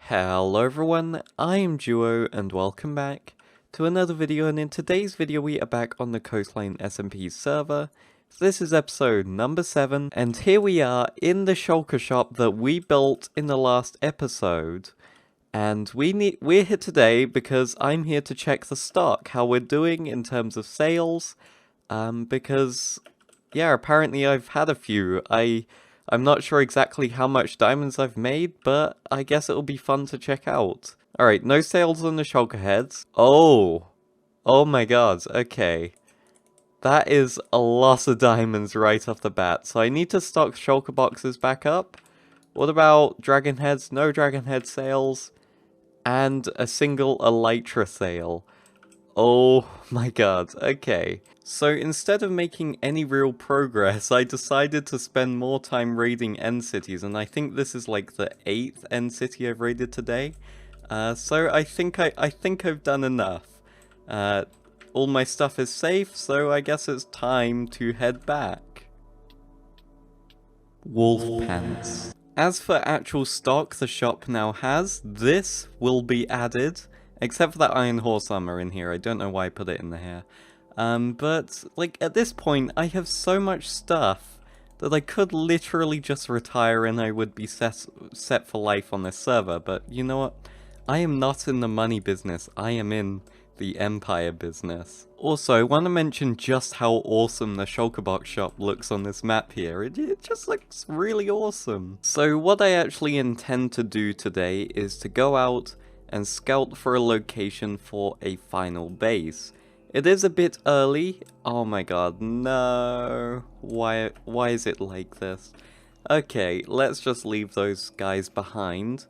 Hello everyone, I am Duo and welcome back to another video, and in today's video we are back on the Coastline SMP server. This is episode number 7 and here we are in the shulker shop that we built in the last episode. And we're here today because I'm here to check the stock, how we're doing in terms of sales, because yeah, apparently I've had a few. I'm not sure exactly how much diamonds I've made, but I guess it'll be fun to check out. Alright, no sales on the shulker heads. Oh my god, okay. That is a lot of diamonds right off the bat, so I need to stock shulker boxes back up. What about dragon heads? No dragon head sales. And a single elytra sale. Oh my god, okay. So instead of making any real progress, I decided to spend more time raiding end cities, and I think this is like the 8th end city I've raided today. So I think I've done enough. All my stuff is safe, so I guess it's time to head back. Wolf pants. As for actual stock the shop now has, this will be added. Except for that iron horse armor in here, I don't know why I put it in here. But, like, at this point, I have so much stuff that I could literally just retire and I would be set for life on this server. But, you know what? I am not in the money business, I am in the empire business. Also, I want to mention just how awesome the shulker box shop looks on this map here. It just looks really awesome. So, what I actually intend to do today is to go out and scout for a location for a final base. It is a bit early. Oh my god, no. Why is it like this? Okay, let's just leave those guys behind.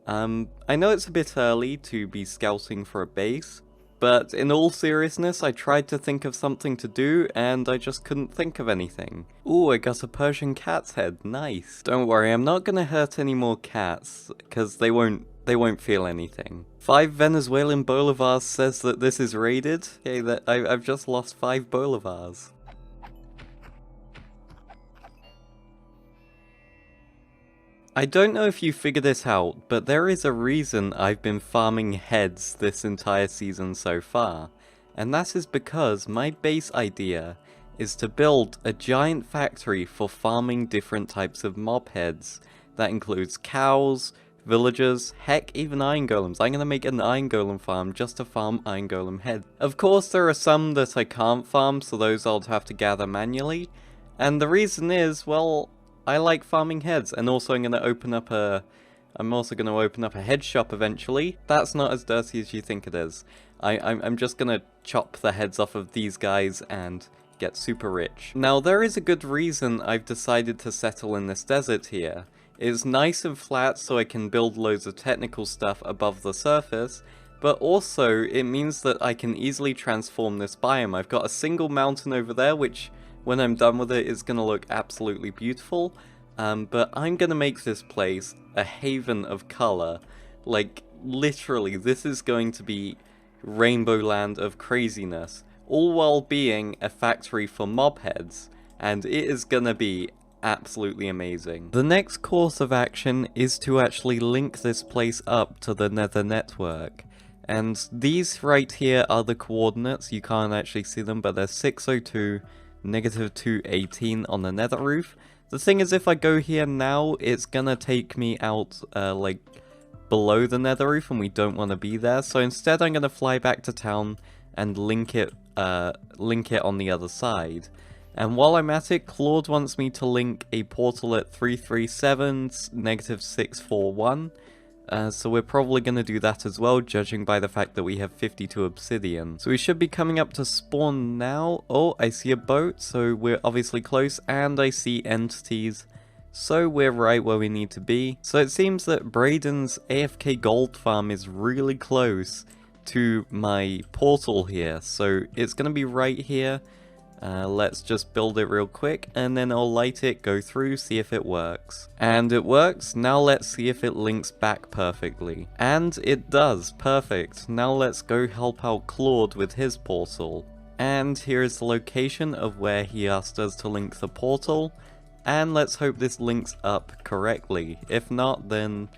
I know it's a bit early to be scouting for a base, but in all seriousness, I tried to think of something to do, and I just couldn't think of anything. Ooh, I got a Persian cat's head, nice. Don't worry, I'm not gonna hurt any more cats, because they won't feel anything. 5 Venezuelan bolivars says that this is raided. Okay, I've just lost 5 bolivars. I don't know if you figured this out, but there is a reason I've been farming heads this entire season so far. And that is because my base idea is to build a giant factory for farming different types of mob heads. That includes cows, villagers, heck, even iron golems. I'm gonna make an iron golem farm just to farm iron golem head. Of course, there are some that I can't farm, so those I'll have to gather manually. And the reason is, well, I like farming heads, and also I'm also gonna open up a head shop eventually. That's not as dirty as you think it is. I'm just gonna chop the heads off of these guys and get super rich. Now, there is a good reason I've decided to settle in this desert here. It's nice and flat, so I can build loads of technical stuff above the surface, but also it means that I can easily transform this biome. I've got a single mountain over there, which when I'm done with it is going to look absolutely beautiful, but I'm going to make this place a haven of color. Like, literally, this is going to be Rainbow Land of craziness, all while being a factory for mob heads, and it is going to be absolutely amazing. The next course of action is to actually link this place up to the Nether network. And these right here are the coordinates. You can't actually see them, but they're 602, -218 on the Nether roof. The thing is, if I go here now, it's gonna take me out like below the Nether roof, and we don't want to be there. So instead, I'm gonna fly back to town and link it on the other side. And while I'm at it, Claude wants me to link a portal at 337 -641. So we're probably going to do that as well, judging by the fact that we have 52 obsidian. So we should be coming up to spawn now. Oh, I see a boat, so we're obviously close, and I see entities. So we're right where we need to be. So it seems that Braden's AFK gold farm is really close to my portal here. So it's going to be right here. Let's just build it real quick, and then I'll light it, go through, see if it works. And it works. Now let's see if it links back perfectly. And it does. Perfect. Now let's go help out Claude with his portal. And here is the location of where he asked us to link the portal. And let's hope this links up correctly. If not, then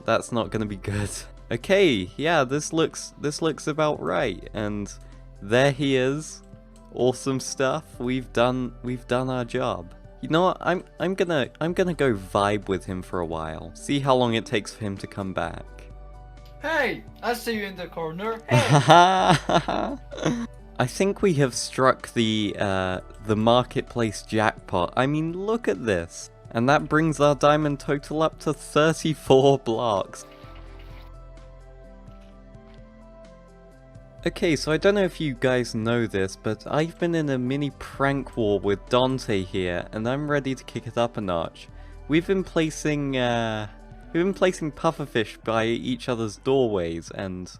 That's not gonna be good. Okay, yeah, this looks about right, and there he is. Awesome stuff. We've done our job. You know what? I'm gonna go vibe with him for a while. See how long it takes for him to come back. Hey, I see you in the corner. Hey. I think we have struck the marketplace jackpot. I mean, look at this. And that brings our diamond total up to 34 blocks. Okay, so I don't know if you guys know this, but I've been in a mini prank war with Dante here, and I'm ready to kick it up a notch. We've been placing pufferfish by each other's doorways, and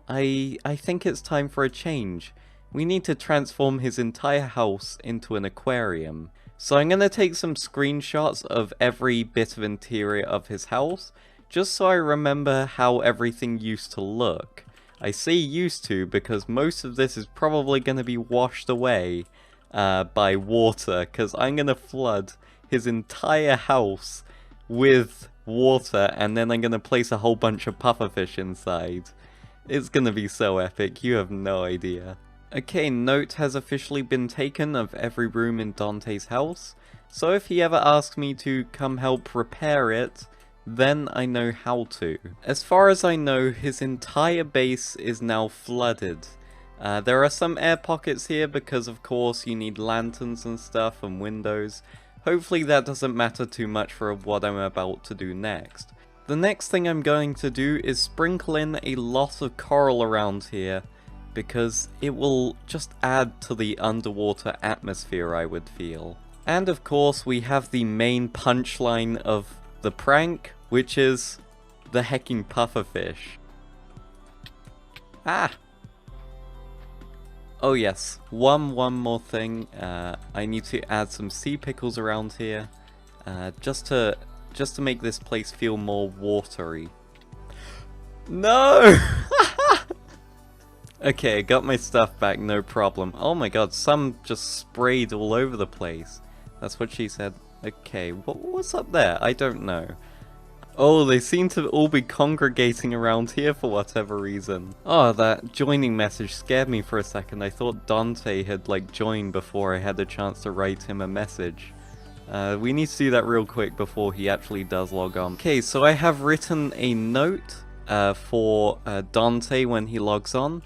I think it's time for a change. We need to transform his entire house into an aquarium. So I'm gonna take some screenshots of every bit of interior of his house, just so I remember how everything used to look. I say used to because most of this is probably going to be washed away by water, because I'm going to flood his entire house with water, and then I'm going to place a whole bunch of pufferfish inside. It's going to be so epic, you have no idea. Okay, note has officially been taken of every room in Dante's house, so if he ever asks me to come help repair it, then I know how to. As far as I know, his entire base is now flooded. There are some air pockets here because of course you need lanterns and stuff and windows. Hopefully that doesn't matter too much for what I'm about to do next. The next thing I'm going to do is sprinkle in a lot of coral around here, because it will just add to the underwater atmosphere, I would feel. And of course we have the main punchline of the prank, which is the hecking pufferfish. Ah! Oh yes, one more thing. I need to add some sea pickles around here, just to make this place feel more watery. No! Okay, I got my stuff back, no problem. Oh my god, some just sprayed all over the place. That's what she said. Okay, what's up there? I don't know. Oh, they seem to all be congregating around here for whatever reason. Oh, that joining message scared me for a second. I thought Dante had like joined before I had the chance to write him a message. We need to do that real quick before he actually does log on. Okay, so I have written a note for Dante when he logs on.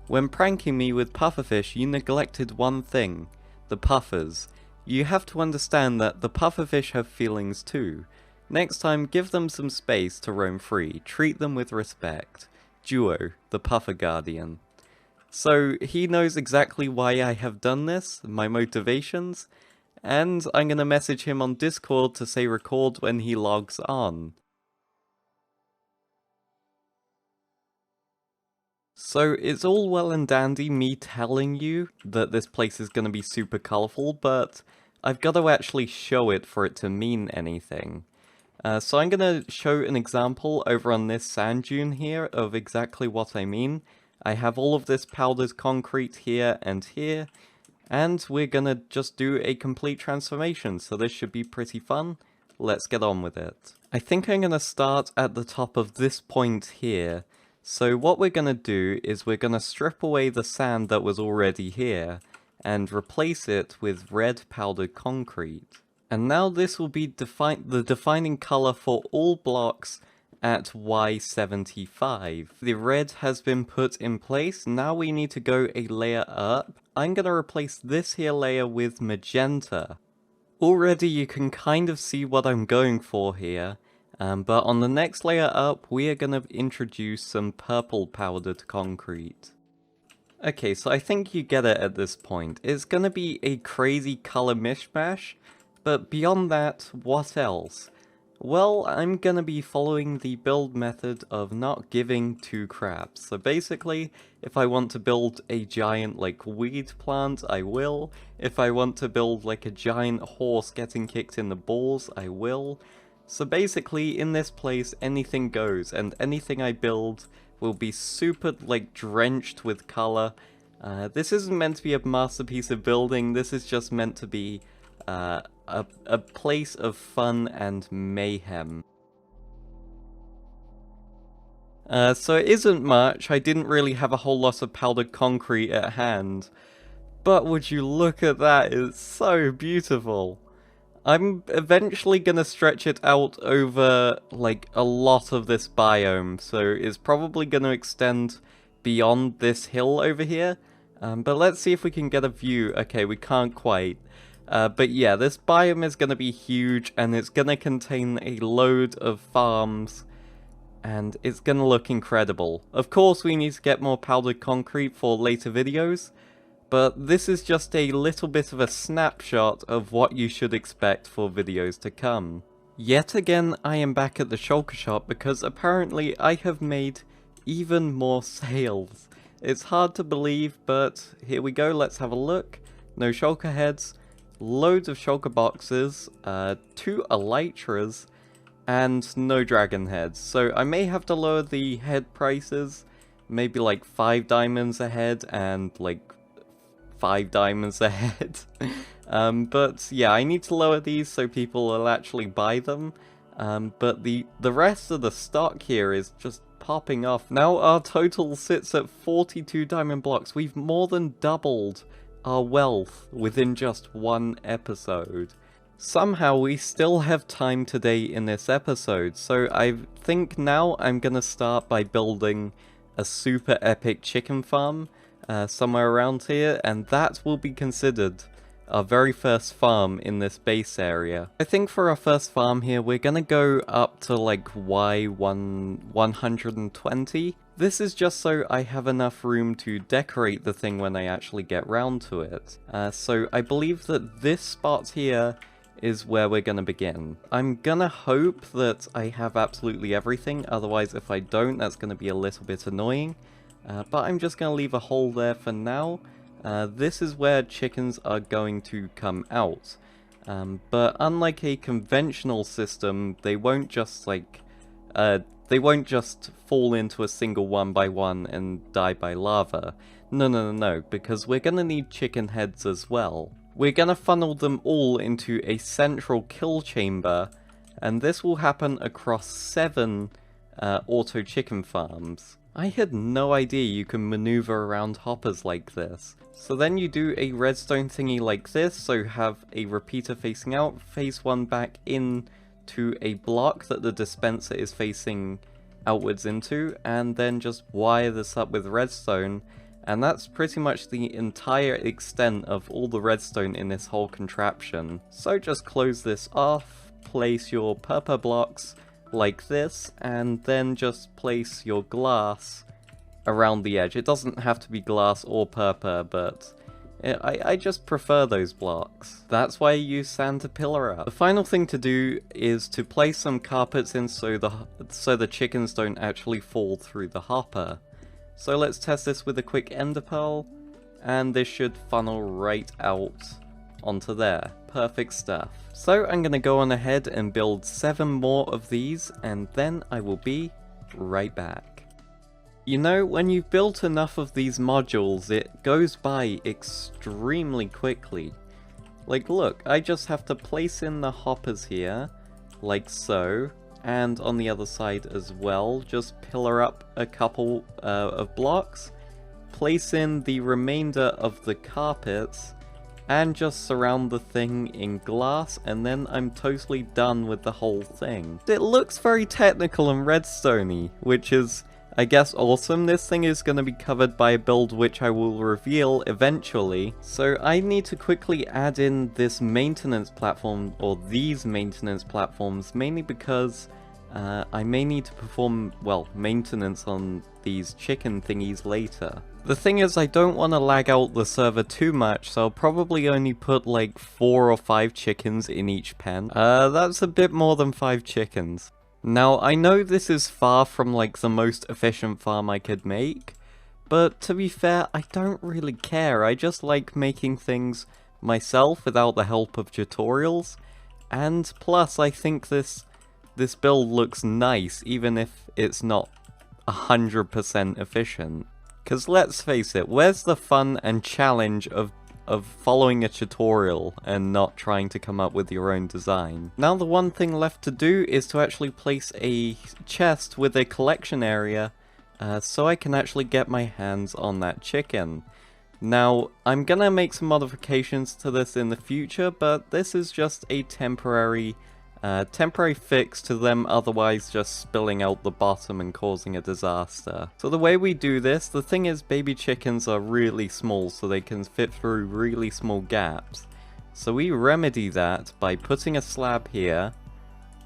When pranking me with pufferfish, you neglected one thing. The puffers. You have to understand that the pufferfish have feelings too. Next time, give them some space to roam free. Treat them with respect. Duo, the Puffer Guardian. So, he knows exactly why I have done this, my motivations, and I'm gonna message him on Discord to say record when he logs on. So, it's all well and dandy me telling you that this place is gonna be super colourful, but I've got to actually show it for it to mean anything. So I'm going to show an example over on this sand dune here of exactly what I mean. I have all of this powdered concrete here, and we're going to just do a complete transformation, so this should be pretty fun. Let's get on with it. I think I'm going to start at the top of this point here. So what we're going to do is we're going to strip away the sand that was already here, and replace it with red powdered concrete. And now this will be the defining color for all blocks at Y75. The red has been put in place, now we need to go a layer up. I'm going to replace this here layer with magenta. Already you can kind of see what I'm going for here, but on the next layer up we are going to introduce some purple powdered concrete. Okay, so I think you get it at this point. It's going to be a crazy color mishmash, but beyond that, what else? Well, I'm going to be following the build method of not giving two craps. So basically, if I want to build a giant like weed plant, I will. If I want to build like a giant horse getting kicked in the balls, I will. So basically, in this place, anything goes, and anything I build will be super like drenched with color. This isn't meant to be a masterpiece of building, this is just meant to be a place of fun and mayhem. So it isn't much. I didn't really have a whole lot of powdered concrete at hand. But would you look at that, it's so beautiful. I'm eventually gonna stretch it out over, like, a lot of this biome, so it's probably gonna extend beyond this hill over here. But let's see if we can get a view. Okay, we can't quite. But yeah, this biome is gonna be huge, and it's gonna contain a load of farms, and it's gonna look incredible. Of course, we need to get more powdered concrete for later videos, but this is just a little bit of a snapshot of what you should expect for videos to come. Yet again, I am back at the shulker shop because apparently I have made even more sales. It's hard to believe, but here we go, let's have a look. No shulker heads, loads of shulker boxes, 2 elytras, and no dragon heads. So I may have to lower the head prices, maybe like 5 diamonds a head and like 5 diamonds a head. But yeah, I need to lower these so people will actually buy them. But the rest of the stock here is just popping off. Now our total sits at 42 diamond blocks. We've more than doubled our wealth within just one episode. Somehow we still have time today in this episode, so I think now I'm gonna start by building a super epic chicken farm somewhere around here, and that will be considered our very first farm in this base area. I think for our first farm here, we're gonna go up to like Y120. This is just so I have enough room to decorate the thing when I actually get round to it. So I believe that this spot here is where we're gonna begin. I'm gonna hope that I have absolutely everything, otherwise if I don't, that's gonna be a little bit annoying. But I'm just gonna leave a hole there for now. This is where chickens are going to come out. But unlike a conventional system, they won't just fall into a single one by one and die by lava. No, because we're gonna need chicken heads as well. We're gonna funnel them all into a central kill chamber, and this will happen across 7 auto chicken farms. I had no idea you can maneuver around hoppers like this. So then you do a redstone thingy like this, so have a repeater facing out, face one back in to a block that the dispenser is facing outwards into, and then just wire this up with redstone, and that's pretty much the entire extent of all the redstone in this whole contraption. So just close this off, place your purple blocks like this, and then just place your glass around the edge. It doesn't have to be glass or purple, but I just prefer those blocks. That's why I use sand to pillar up. The final thing to do is to place some carpets in so the chickens don't actually fall through the hopper. So let's test this with a quick ender pearl, and this should funnel right out onto there. Perfect stuff. So I'm gonna go on ahead and build 7 more of these, and then I will be right back. You know, when you've built enough of these modules, it goes by extremely quickly. Like look, I just have to place in the hoppers here, like so, and on the other side as well, just pillar up a couple of blocks, place in the remainder of the carpets, and just surround the thing in glass, and then I'm totally done with the whole thing. It looks very technical and redstone-y, which is, I guess, awesome. This thing is going to be covered by a build which I will reveal eventually, so I need to quickly add in this maintenance platform, or these maintenance platforms, mainly because I may need to perform, well, maintenance on these chicken thingies later. The thing is, I don't want to lag out the server too much, so I'll probably only put like 4 or 5 chickens in each pen. That's a bit more than 5 chickens. Now, I know this is far from like the most efficient farm I could make, but to be fair, I don't really care. I just like making things myself without the help of tutorials, and plus I think this build looks nice, even if it's not 100% efficient. Because let's face it, where's the fun and challenge of of following a tutorial and not trying to come up with your own design. Now the one thing left to do is to actually place a chest with a collection area so I can actually get my hands on that chicken. Now, I'm gonna make some modifications to this in the future, but this is just a temporary fix to them otherwise just spilling out the bottom and causing a disaster. So the way we do this, the thing is baby chickens are really small, so they can fit through really small gaps. So we remedy that by putting a slab here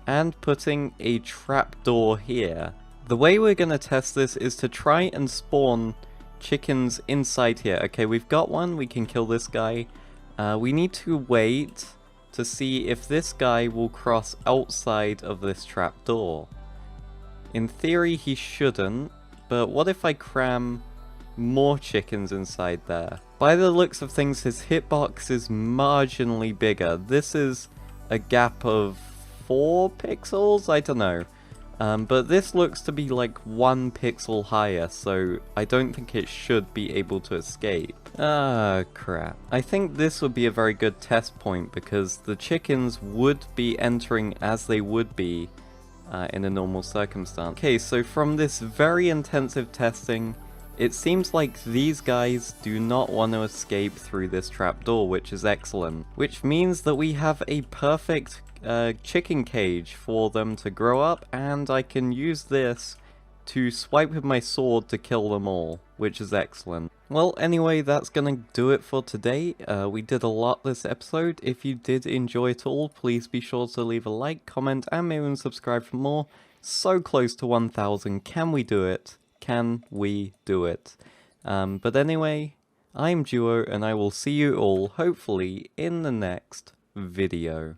and putting a trapdoor here. The way we're gonna test this is to try and spawn chickens inside here. Okay, we've got one, we can kill this guy. We need to wait to see if this guy will cross outside of this trapdoor. In theory he shouldn't, but what if I cram more chickens inside there? By the looks of things his hitbox is marginally bigger. This is a gap of 4 pixels? I don't know. But this looks to be like 1 pixel higher, so I don't think it should be able to escape. Ah, crap. I think this would be a very good test point because the chickens would be entering as they would be in a normal circumstance. Okay, so from this very intensive testing, it seems like these guys do not want to escape through this trapdoor, which is excellent. Which means that we have a perfect chicken cage for them to grow up, and I can use this to swipe with my sword to kill them all, which is excellent. Well, anyway, that's gonna do it for today. We did a lot this episode. If you did enjoy it all, please be sure to leave a like, comment, and maybe even subscribe for more. So close to 1,000. Can we do it? Can we do it? But anyway, I'm Duo, and I will see you all, hopefully, in the next video.